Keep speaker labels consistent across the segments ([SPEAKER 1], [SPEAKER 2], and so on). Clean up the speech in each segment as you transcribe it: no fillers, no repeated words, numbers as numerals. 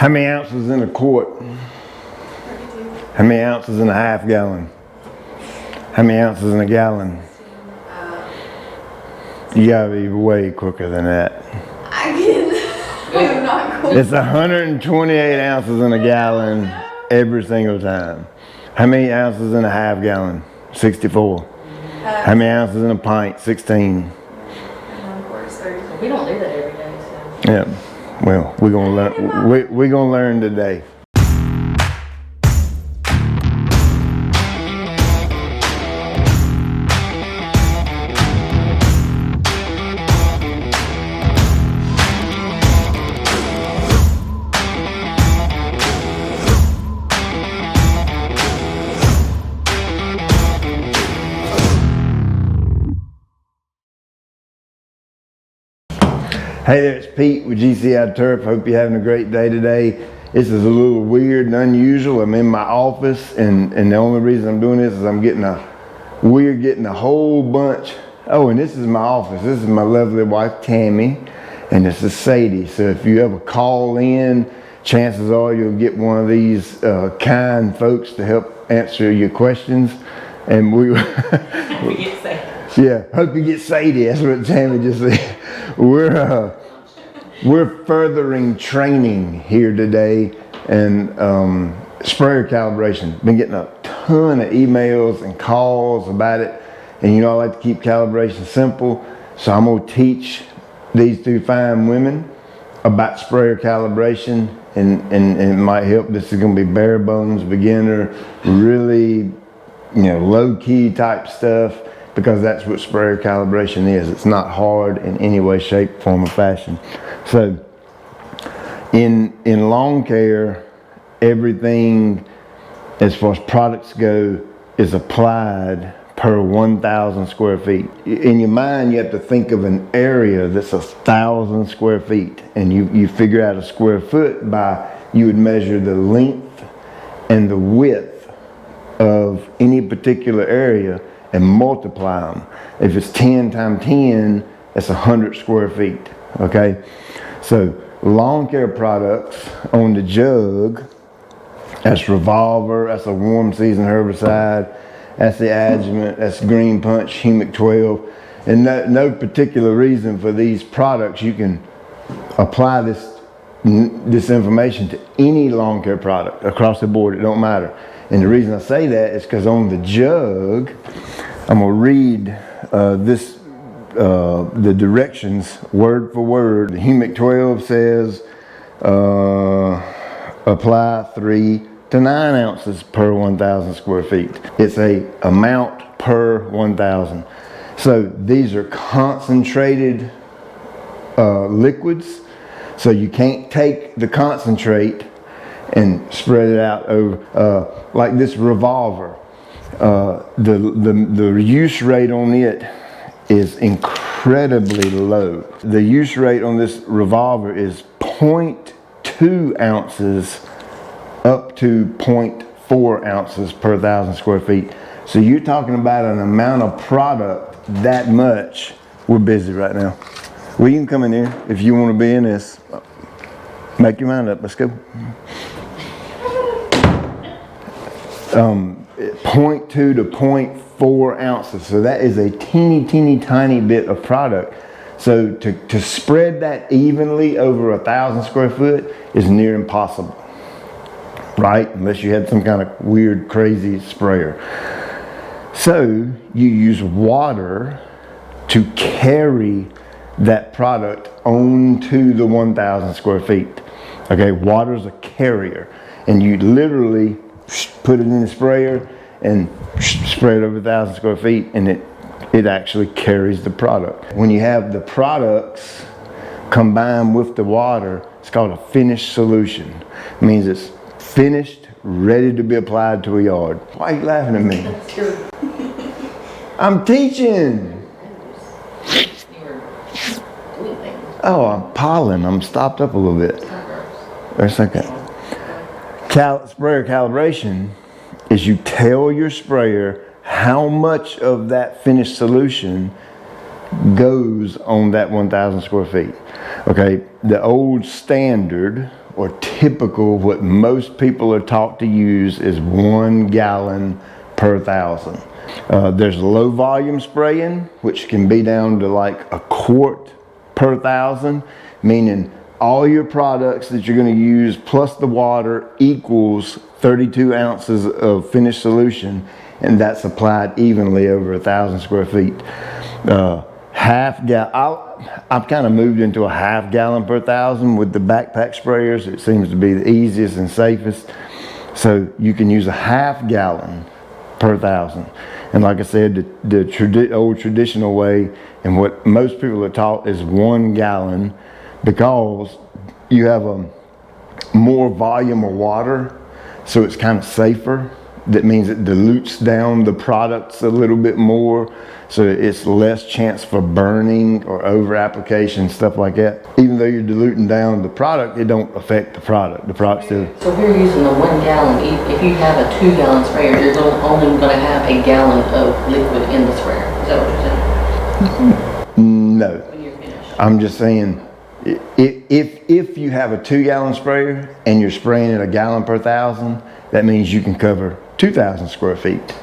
[SPEAKER 1] How many ounces in a quart?
[SPEAKER 2] 32.
[SPEAKER 1] How many ounces in a half gallon? How many ounces in a gallon? You gotta be way quicker than that.
[SPEAKER 2] I'm not cool.
[SPEAKER 1] It's 128 ounces in a gallon every single time. How many ounces in a half gallon? 64. How many ounces in a pint? 16.
[SPEAKER 2] We don't do that every day, so.
[SPEAKER 1] Yeah. Well, we're gonna learn. We're gonna learn today. Hey there, it's Pete with GCI Turf. Hope you're having a great day today. This is a little weird and unusual. I'm in my office, and the only reason I'm doing this is I'm getting a whole bunch. Oh, and this is my office. This is my lovely wife, Tammy, and this is Sadie. So if you ever call in, chances are you'll get one of these kind folks to help answer your questions. And we yeah, hope you get Sadie. That's what Tammy just said. We're furthering training here today, and sprayer calibration. Been getting a ton of emails and calls about it, and you know I like to keep calibration simple, so I'm gonna teach these two fine women about sprayer calibration, and it might help. This is gonna be bare bones, beginner, really, low-key type stuff, because that's what sprayer calibration is. It's not hard in any way, shape, form, or fashion. So in lawn care, everything as far as products go is applied per 1,000 square feet. In your mind, you have to think of an area that's 1,000 square feet, and you figure out a square foot by, you would measure the length and the width of any particular area and multiply them. If it's 10 times 10, it's 100 square feet, okay? So lawn care products on the jug, that's Revolver, that's a warm season herbicide, that's the adjuvant, that's Green Punch, Humic 12, and no particular reason for these products. You can apply this information to any lawn care product across the board, it don't matter. And the reason I say that is because on the jug, I'm gonna read the directions word for word. The Humic 12 says apply 3 to 9 ounces per 1,000 square feet. It's a amount per 1,000. So these are concentrated liquids. So you can't take the concentrate and spread it out over like this Revolver. The use rate on it is incredibly low. The use rate on this Revolver is 0.2 ounces up to 0.4 ounces per 1,000 square feet. So you're talking about an amount of product that much. We're busy right now. Well, you can come in here if you want to be in this. Make your mind up, let's go. 0.2 to 0.4 ounces. So that is a teeny tiny bit of product. So to spread that evenly over 1,000 square foot is near impossible, right? Unless you had some kind of weird, crazy sprayer. So you use water to carry that product onto the 1,000 square feet. Okay, water's a carrier, and you literally put it in the sprayer and spray it over 1,000 square feet, and it actually carries the product. When you have the products combined with the water, it's called a finished solution. It means it's finished, ready to be applied to a yard. Why are you laughing at me? I'm teaching. Oh, I'm pollen. I'm stopped up a little bit. That's okay. Sprayer calibration is you tell your sprayer how much of that finished solution goes on that 1,000 square feet. Okay, the old standard or typical, what most people are taught to use is 1 gallon per 1,000. There's low volume spraying, which can be down to like a quart per 1,000, meaning all your products that you're going to use plus the water equals 32 ounces of finished solution, and that's applied evenly over 1,000 square feet. I've kind of moved into a half gallon per 1,000 with the backpack sprayers. It seems to be the easiest and safest. So you can use a half gallon per 1,000. And like I said, the old traditional way and what most people are taught is 1 gallon, because you have a more volume of water, so it's kind of safer. That means it dilutes down the products a little bit more, so it's less chance for burning or over application, stuff like that. Even though you're diluting down the product, it don't affect the product. The product still.
[SPEAKER 2] So if you're using the 1 gallon, if you have a 2 gallon sprayer, you're only going to have a gallon of liquid in the sprayer. Is that what you're saying?
[SPEAKER 1] No.
[SPEAKER 2] When you're finished.
[SPEAKER 1] I'm just saying, if you have a 2 gallon sprayer and you're spraying it a gallon per 1,000, that means you can cover 2,000 square feet.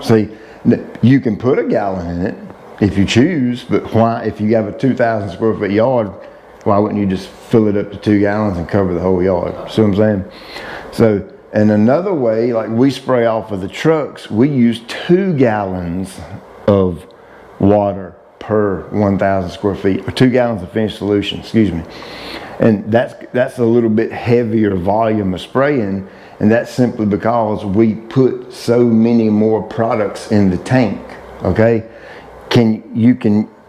[SPEAKER 1] See, you can put a gallon in it if you choose, but why, if you have a 2,000 square foot yard, why wouldn't you just fill it up to 2 gallons and cover the whole yard? See what I'm saying? So, and another way, like we spray off of the trucks, we use 2 gallons of water per 1,000 square feet, or 2 gallons of finished solution, excuse me. And that's a little bit heavier volume of spraying, and that's simply because we put so many more products in the tank. Okay, can you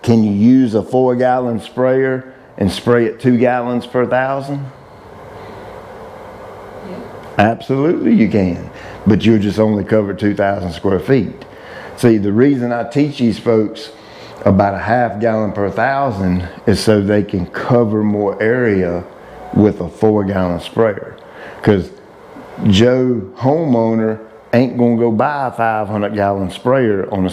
[SPEAKER 1] use a 4 gallon sprayer and spray it 2 gallons per 1,000? Yeah. Absolutely you can, but you'll just only cover 2,000 square feet. See, the reason I teach these folks about a half gallon per 1,000 is so they can cover more area with a 4 gallon sprayer, because Joe homeowner ain't gonna go buy a 500 gallon sprayer on a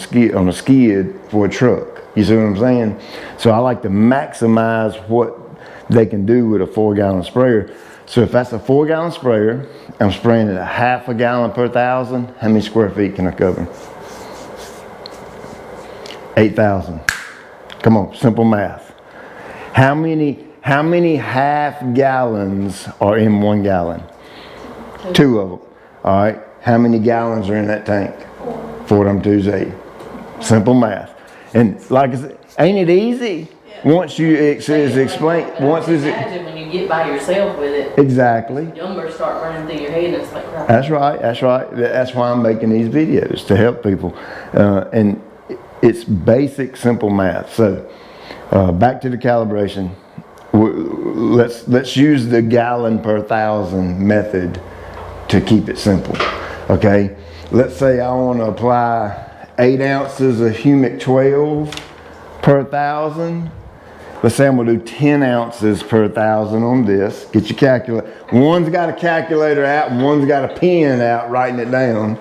[SPEAKER 1] skid for a truck. You see what I'm saying? So I like to maximize what they can do with a 4 gallon sprayer. So if that's a 4 gallon sprayer, I'm spraying it a half a gallon per 1,000, how many square feet can I cover? 8,000. Come on, simple math. How many half gallons are in 1 gallon? 2 of them. All right. How many gallons are in that tank? 4 of them 2's 8. Simple math. And like I said, ain't it easy? Yeah. Once you explain,
[SPEAKER 2] imagine when you get by yourself with it.
[SPEAKER 1] Exactly.
[SPEAKER 2] Numbers start running through your head, and it's like, crap.
[SPEAKER 1] That's right. That's right. That's why I'm making these videos, to help people. And it's basic, simple math. So back to the calibration. Let's use the gallon per 1,000 method to keep it simple. Okay, let's say I want to apply 8 ounces of humic 12 per 1,000. Let's say I'm going to do 10 ounces per 1,000 on this. Get your calculator. One's got a calculator out and one's got a pen out writing it down.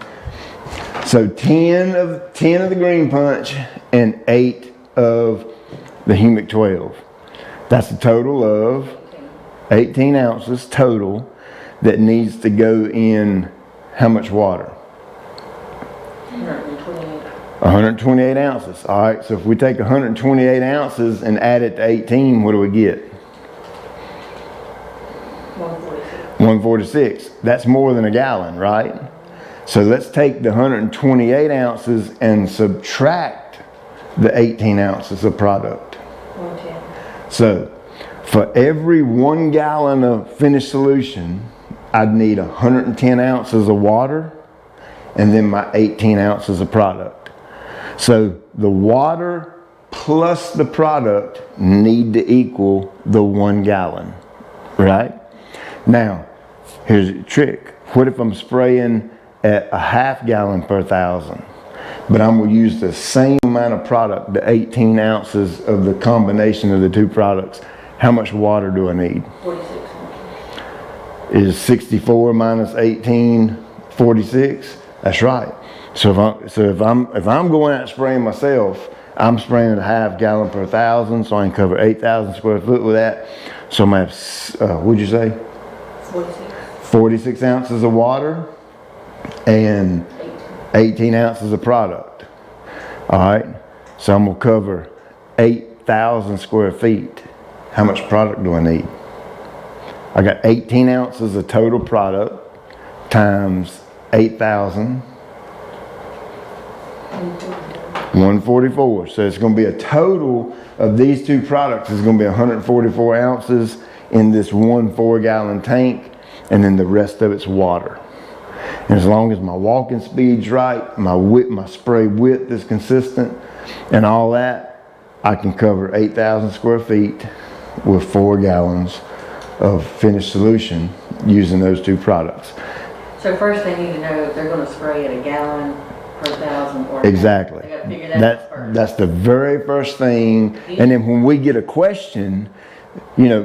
[SPEAKER 1] So 10 of the green punch and 8 of the humic 12. That's a total of 18 ounces total that needs to go in how much water? 128 ounces. All right, so if we take 128 ounces and add it to 18, what do we get? 146. That's more than a gallon, right? So let's take the 128 ounces and subtract the 18 ounces of product.
[SPEAKER 2] 110.
[SPEAKER 1] So for every 1 gallon of finished solution, I'd need 110 ounces of water and then my 18 ounces of product. So the water plus the product need to equal the 1 gallon, right? Now, here's the trick. What if I'm spraying at a half gallon per 1,000, but I'm going to use the same amount of product, the 18 ounces of the combination of the two products? How much water do I need?
[SPEAKER 2] 46.
[SPEAKER 1] Is 64 minus 18 46? That's right. So if I'm going out spraying myself, I'm spraying a half gallon per 1,000, so I can cover 8,000 square foot with that. So I'm gonna have, what'd you say? 46 ounces of water and 18 ounces of product. All right, so I'm gonna cover 8,000 square feet. How much product do I need? I got 18 ounces of total product times 8,000. 144. So it's going to be a total of these two products is going to be 144 ounces in this 1 4-gallon tank, and then the rest of it's water. And as long as my walking speed's right, my spray width is consistent, and all that, I can cover 8,000 square feet with 4 gallons of finished solution using those two products.
[SPEAKER 2] So first they need to know if they're going to spray at a gallon per 1,000 or
[SPEAKER 1] exactly.
[SPEAKER 2] They got to figure that out first.
[SPEAKER 1] That's the very first thing. And then when we get a question, you know,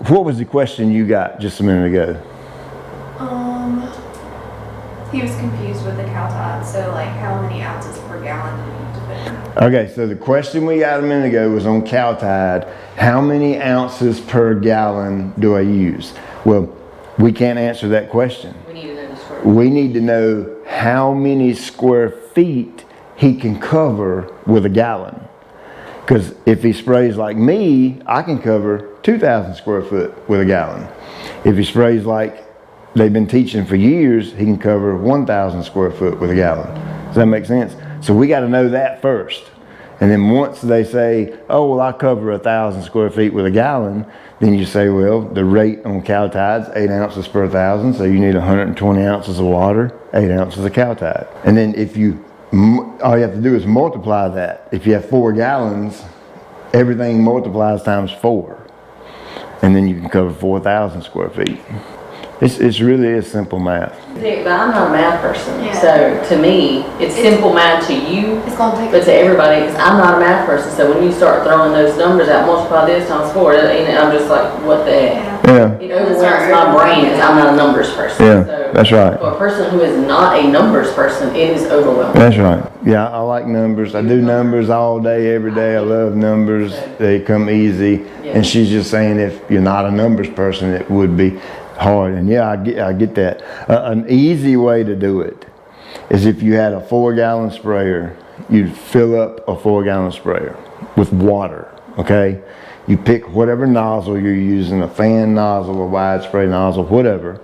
[SPEAKER 1] what was the question you got just a minute ago?
[SPEAKER 3] He was confused with the Caltide, so like how many ounces per gallon do you need to put in?
[SPEAKER 1] Okay, so the question we got a minute ago was on Caltide. How many ounces per gallon do I use? Well, we can't answer that question.
[SPEAKER 2] We need to know the square.
[SPEAKER 1] We need to know how many square feet he can cover with a gallon. Because if he sprays like me, I can cover 2,000 square foot with a gallon. If he sprays like they've been teaching for years, he can cover 1,000 square foot with a gallon. Does that make sense? So we got to know that first. And then once they say, oh, well, I cover 1,000 square feet with a gallon, then you say, well, the rate on Caltide's 8 ounces per 1,000, so you need 120 ounces of water, 8 ounces of Caltide. And then if you, all you have to do is multiply that. If you have 4 gallons, everything multiplies times 4. And then you can cover 4,000 square feet. It's really is simple math.
[SPEAKER 2] See, but I'm not a math person,
[SPEAKER 3] Yeah.
[SPEAKER 2] so to me, it's simple math to you,
[SPEAKER 3] It's gonna take.
[SPEAKER 2] but to everybody, because I'm not a math person. So when you start throwing those numbers out, multiply this times 4, and I'm just like, what the heck?
[SPEAKER 1] Yeah,
[SPEAKER 2] It overwhelms my brain because I'm not a numbers person.
[SPEAKER 1] yeah,
[SPEAKER 2] So
[SPEAKER 1] that's right.
[SPEAKER 2] for a person who is not a numbers person, it is overwhelming.
[SPEAKER 1] That's right. Yeah, I like numbers. I do numbers all day, every day. I love numbers. They come easy. And she's just saying if you're not a numbers person, it would be hard. And yeah, I get that. An easy way to do it is if you had a 4-gallon sprayer, you'd fill up a 4-gallon sprayer with water, okay? You pick whatever nozzle you're using, a fan nozzle, a wide spray nozzle, whatever,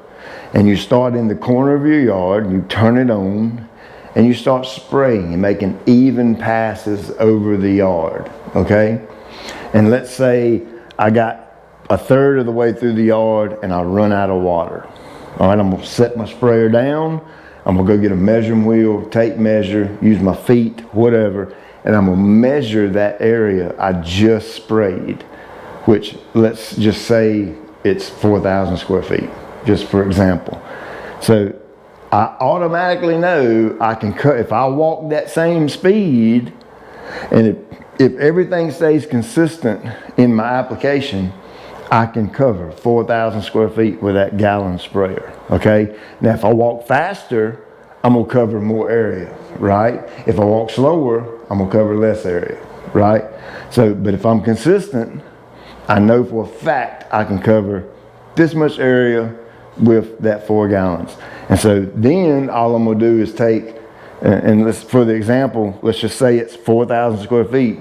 [SPEAKER 1] and you start in the corner of your yard, and you turn it on, and you start spraying and making even passes over the yard, okay? And let's say I got a third of the way through the yard and I run out of water. All right, I'm gonna set my sprayer down. I'm gonna go get a measuring wheel, tape measure, use my feet, whatever, and I'm gonna measure that area I just sprayed, which let's just say it's 4,000 square feet, just for example. So I automatically know I can cut, if I walk that same speed, and if everything stays consistent in my application, I can cover 4,000 square feet with that gallon sprayer, okay? Now, if I walk faster, I'm gonna cover more area, right? If I walk slower, I'm gonna cover less area, right? So, but if I'm consistent, I know for a fact I can cover this much area with that 4 gallons. And so then all I'm gonna do is take, and let's, for the example, let's just say it's 4,000 square feet.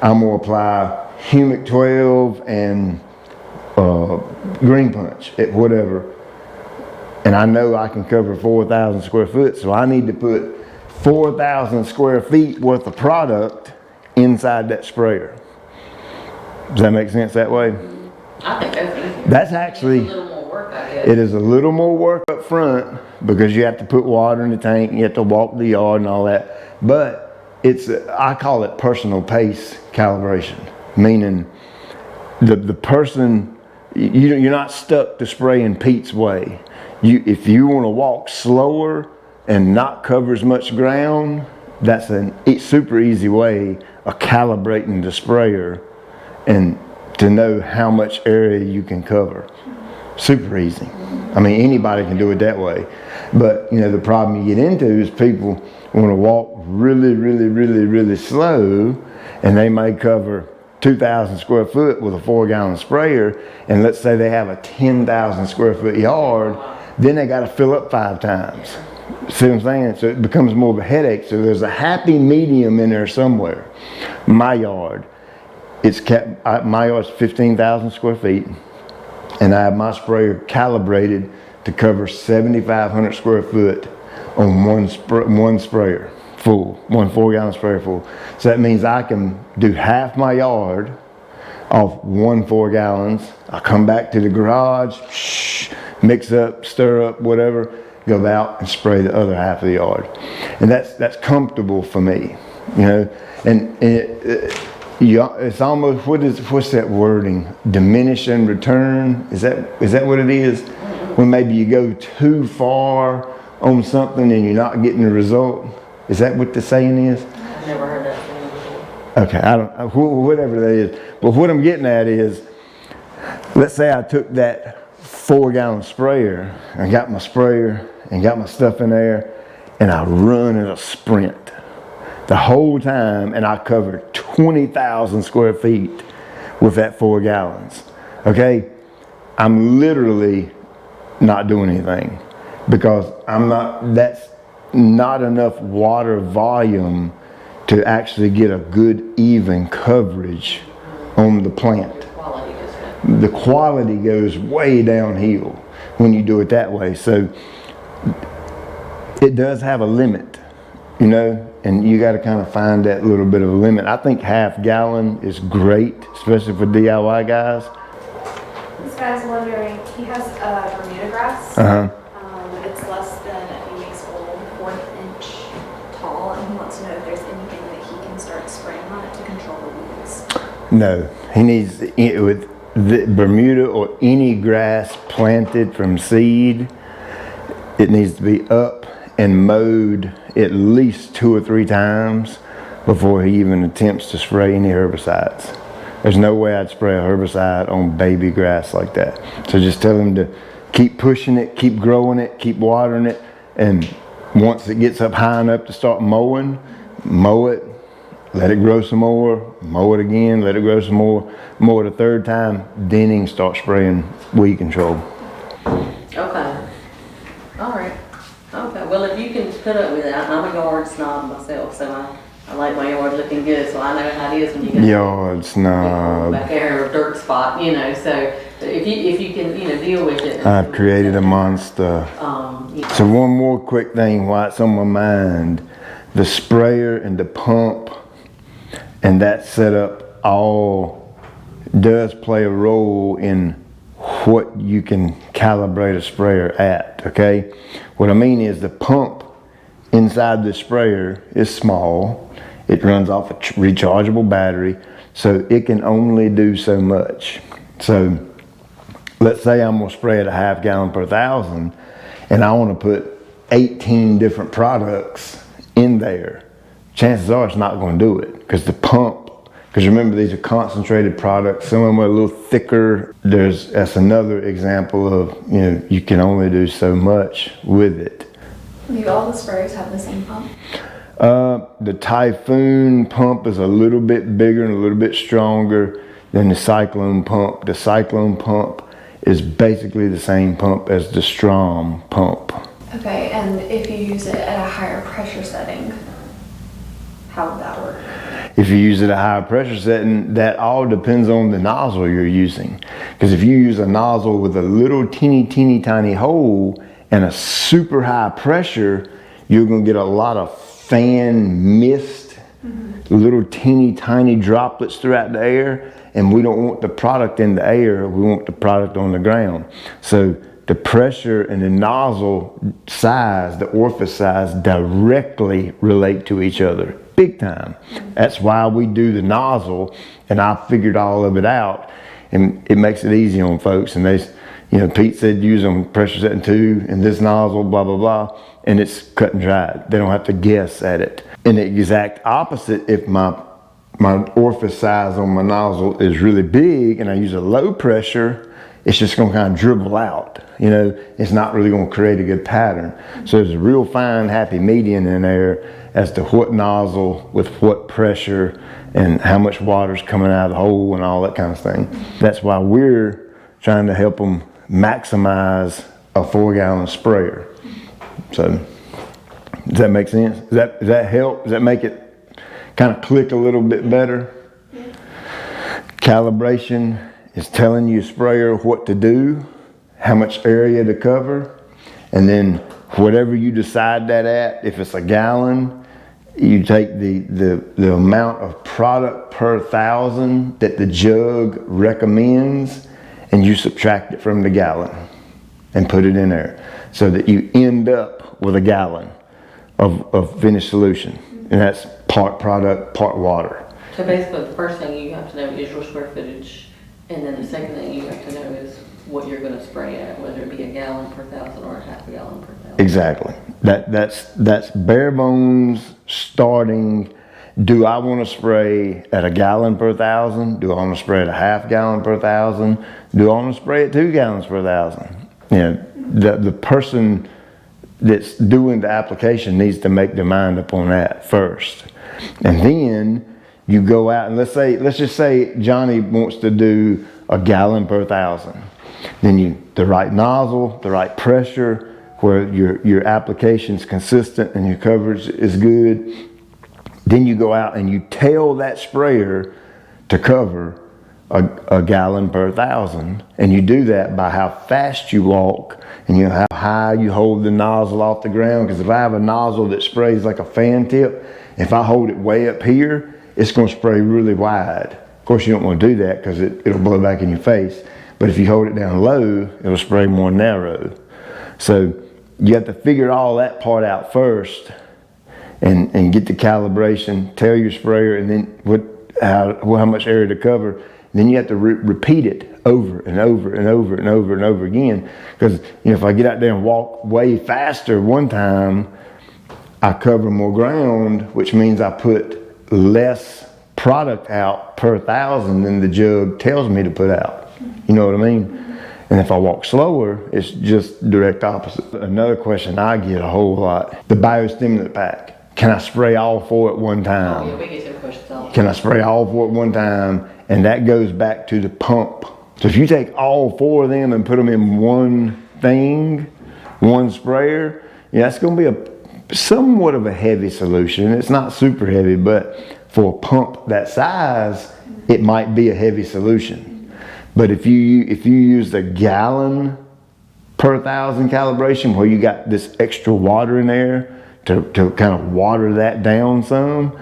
[SPEAKER 1] I'm gonna apply Humic 12 and green punch at whatever, and I know I can cover 4,000 square foot, so I need to put 4,000 square feet worth of product inside that sprayer. Does that make sense that way?
[SPEAKER 2] I think that's easier.
[SPEAKER 1] That's actually,
[SPEAKER 2] It's a little more work, I guess.
[SPEAKER 1] it is a little more work up front because you have to put water in the tank, you have to walk the yard and all that, but it's, I call it personal pace calibration, meaning the person, you're not stuck to spraying Pete's way. If you want to walk slower and not cover as much ground, that's a super easy way of calibrating the sprayer and to know how much area you can cover. Super easy. I mean, anybody can do it that way. But, you know, the problem you get into is people want to walk really, really, really, really slow, and they may cover 2,000 square foot with a 4-gallon sprayer, and let's say they have a 10,000 square foot yard, then they got to fill up 5 times. See what I'm saying? So it becomes more of a headache. So there's a happy medium in there somewhere. My yard, my yard's 15,000 square feet, and I have my sprayer calibrated to cover 7,500 square foot on one sprayer full, one 4-gallon sprayer full. So that means I can do half my yard off 1 4 gallons. I come back to the garage, mix up, stir up, whatever, go out and spray the other half of the yard. And that's comfortable for me, you know. And it's almost, what's that wording? Diminish and return? Is that what it is? When maybe you go too far on something and you're not getting the result. Is that what the saying is?
[SPEAKER 2] I've never heard that saying before.
[SPEAKER 1] Okay, I don't, whatever that is. But what I'm getting at is, let's say I took that 4-gallon sprayer, and got my sprayer and got my stuff in there, and I run at a sprint the whole time, and I covered 20,000 square feet with that 4 gallons. Okay, I'm literally not doing anything, because that's not enough water volume to actually get a good even coverage on the plant. The quality goes way downhill when you do it that way. So it does have a limit, you know, and you got to kind of find that little bit of a limit. I think half-gallon is great, especially for DIY guys.
[SPEAKER 3] This guy's wondering, he has Bermuda grass. It's less than a few weeks old, 1/4 tall, and he wants to know if there's anything that he can start spraying on it to control the weeds.
[SPEAKER 1] No, he needs, with the Bermuda or any grass planted from seed, it needs to be up and mowed at least 2 or 3 times before he even attempts to spray any herbicides. There's no way I'd spray a herbicide on baby grass like that. So just tell him to keep pushing it, keep growing it, keep watering it, and once it gets up high enough to start mowing, mow it, let it grow some more, mow it again, let it grow some more, mow it a 3rd time, then he can start spraying weed control.
[SPEAKER 2] Okay. All right. Okay. Well, if you can put up with it, I'm a yard snob myself, so I like my yard looking good, so I know how it is when you got
[SPEAKER 1] Yard snob.
[SPEAKER 2] back there a dirt spot, you know. So if you can, you know, deal with it.
[SPEAKER 1] I've created a monster.
[SPEAKER 2] You know.
[SPEAKER 1] So one more quick thing while it's on my mind. The sprayer and the pump and that setup all does play a role in what you can calibrate a sprayer at, okay? What I mean is the pump inside the sprayer is small. It runs off a rechargeable battery, so it can only do so much. So let's say I'm gonna spray at a 1/2 gallon per 1,000, and I wanna put 18 different products in there. Chances are it's not gonna do it, because the pump, because remember these are concentrated products, some of them are a little thicker. That's another example of, you know, you can only do so much with it.
[SPEAKER 3] Do all the sprayers have the same pump?
[SPEAKER 1] The Typhoon pump is a little bit bigger and a little bit stronger than the Cyclone pump. The Cyclone pump is basically the same pump as the Strom pump.
[SPEAKER 3] Okay, and if you use it at a higher pressure setting, how would that work?
[SPEAKER 1] If you use it at a higher pressure setting, that all depends on the nozzle you're using. Because if you use a nozzle with a little teeny tiny hole and a super high pressure, you're gonna get a lot of fan mist, little teeny tiny droplets throughout the air, and we don't want the product in the air, we want the product on the ground. So the pressure and the nozzle size, the orifice size, directly relate to each other, big time. That's why we do the nozzle, and I figured all of it out, and it makes it easy on folks. And they, you know, Pete said use them pressure setting 2 and this nozzle, blah, blah, blah, and it's cut and dried. They don't have to guess at it. And the exact opposite, if my orifice size on my nozzle is really big and I use a low pressure, it's just gonna kind of dribble out. You know, it's not really gonna create a good pattern. So there's a real fine, happy median in there, as to what nozzle with what pressure and how much water's coming out of the hole and all that kind of thing. That's why we're trying to help them maximize a 4-gallon sprayer. So, does that make sense? Does that help? Does that make it kind of click a little bit better?
[SPEAKER 3] Yeah.
[SPEAKER 1] Calibration is telling your sprayer what to do, how much area to cover, and then whatever you decide that at, if it's a gallon, you take the amount of product per 1,000 that the jug recommends, and you subtract it from the gallon and put it in there so that you end up with a gallon of finished solution. And that's part product, part water.
[SPEAKER 2] So basically, the first thing you have to know is your square footage, and then the second thing you have to know is what you're going to spray at, whether it be a gallon per 1,000 or a half a gallon per 1,000.
[SPEAKER 1] Exactly. That's bare bones starting. Do I want to spray at a gallon per 1,000? Do I want to spray at a half gallon per 1,000? Do I want to spray at 2 gallons per 1,000? You know, the person that's doing the application needs to make their mind up on that first. And then you go out and let's just say Johnny wants to do a gallon per 1,000. Then the right nozzle, the right pressure, where your application's consistent and your coverage is good. Then you go out and you tell that sprayer to cover a gallon per 1,000, and you do that by how fast you walk and how high you hold the nozzle off the ground. Because if I have a nozzle that sprays like a fan tip, if I hold it way up here, it's going to spray really wide. Of course, you don't want to do that because it'll blow back in your face. But if you hold it down low, it'll spray more narrow. So you have to figure all that part out first and get the calibration, tell your sprayer, and then how much area to cover. Then you have to repeat it over and over and over and over and over again. Because if I get out there and walk way faster one time, I cover more ground, which means I put less product out per 1,000 than the jug tells me to put out. You know what I mean? And if I walk slower, it's just direct opposite. Another question I get a whole lot, the biostimulant pack. Can I spray all 4 at one time?
[SPEAKER 2] Oh, yeah, we get some questions all the time.
[SPEAKER 1] Can I spray all 4 at one time? And that goes back to the pump. So if you take all 4 of them and put them in one thing, one sprayer, that's going to be somewhat of a heavy solution. It's not super heavy, but for a pump that size, it might be a heavy solution. But if you use the gallon per 1,000 calibration, where you got this extra water in there to kind of water that down some,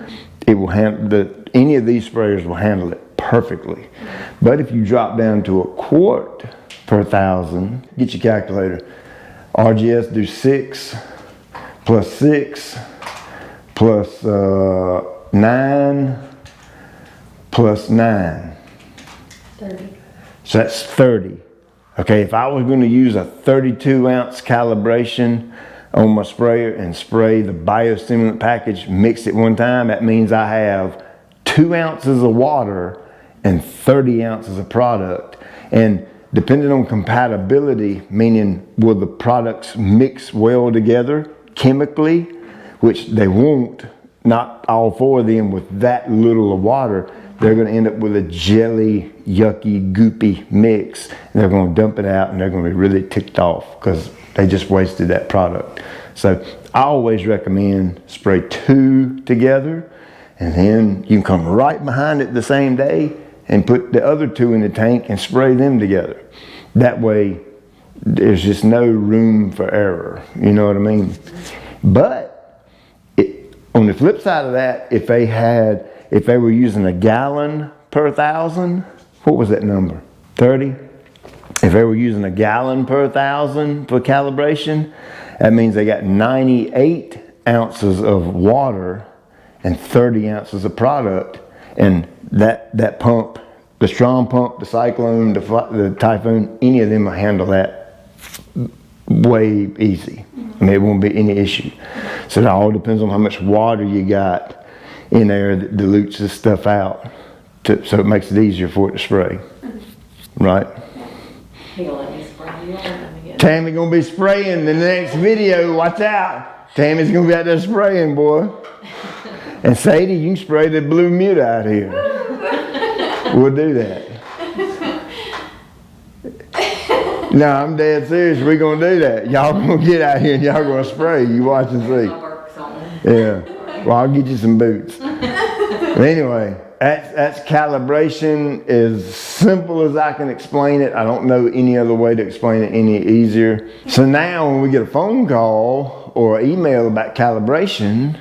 [SPEAKER 1] it will handle any of these sprayers will handle it perfectly. But if you drop down to a quart per 1,000, get your calculator. RGS do 6 plus 6 plus 9 plus 9.
[SPEAKER 2] 30.
[SPEAKER 1] So that's 30. Okay, if I was going to use a 32-ounce calibration on my sprayer and spray the biostimulant package mixed at one time, that means I have 2 ounces of water and 30 ounces of product. And depending on compatibility, meaning will the products mix well together chemically, which they won't, not all 4 of them with that little of water, they're going to end up with a jelly, yucky, goopy mix. And they're going to dump it out and they're going to be really ticked off because they just wasted that product. So I always recommend spray 2 together, and then you can come right behind it the same day and put the other 2 in the tank and spray them together. That way there's just no room for error. You know what I mean? But on the flip side of that, if they were using a gallon per 1,000, what was that number? 30? If they were using a gallon per 1,000 for calibration, that means they got 98 ounces of water and 30 ounces of product. And that pump, the Strong pump, the Cyclone, the Typhoon, any of them will handle that way easy. I mean, it won't be any issue. So it all depends on how much water you got in there that dilutes this stuff out, so it makes it easier for it to spray. Right?
[SPEAKER 2] He gonna let me spray you on them again.
[SPEAKER 1] Tammy gonna be spraying the next video. Watch out. Tammy's gonna be out there spraying, boy. And Sadie, you can spray the blue mute out here. We'll do that. No, I'm dead serious. We're gonna do that. Y'all gonna get out here and y'all gonna spray. You watch and see. Yeah. Well, I'll get you some boots. But anyway, that's calibration. As simple as I can explain it. I don't know any other way to explain it any easier. So now when we get a phone call or email about calibration,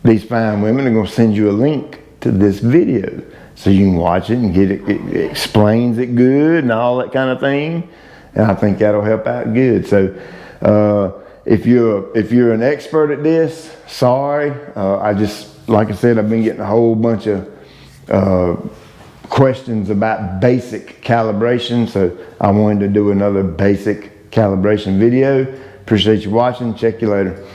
[SPEAKER 1] these fine women are going to send you a link to this video so you can watch it and get it. It explains it good and all that kind of thing. And I think that'll help out good. So if you're an expert at this, sorry. Like I said, I've been getting a whole bunch of questions about basic calibration. So I wanted to do another basic calibration video. Appreciate you watching. Check you later.